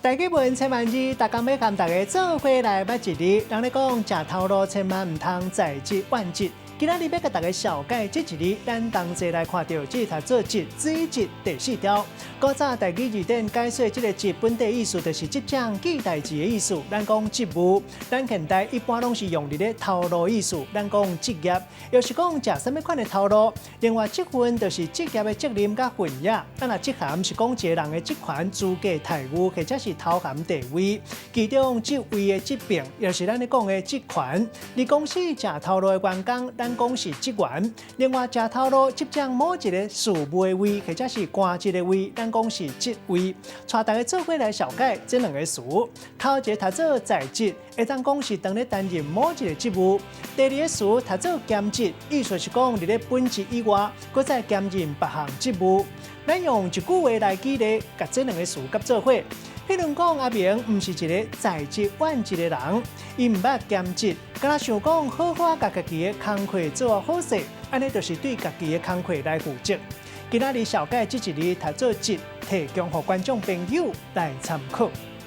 大家问千万字，大家要跟大家做伙来捌一日。人咧讲，食头路千万唔通在即晚节。今仔日要甲大家小解这一日，咱同齐来看到这读做节之一节第4条。古早台语字典解说这个节本地意思就是即种记代志的意思。咱讲职务，咱现代一般拢是用伫咧头路意思。咱讲职业，又是讲食什么款的头路。另外职分就是职业的责任甲份业。咱若职衔是讲一个人的职权、资格、待遇，或者是头衔地位。其中职位的职柄，又是咱咧讲的职权。你公司食头路的员工，咱讲是职员。另外食头路接掌某一个事务的位，或者是官职的位，咱讲是职位。带大家做伙来小解这两个词。头一个读做在职，会当讲是当咧担任某一个职务；第二个词读做兼职，意思是讲伫咧本职以外，搁再兼任别项职务。咱用一句话来举例，甲这两个词夹做伙。譬如讲，阿明唔是一个在职晚职的人，伊唔捌兼职，敢若想讲好好甲家己的工课做好势，安尼就是对家己的工课来负责。今仔日小解这一日读做节，提供予观众朋友来参考。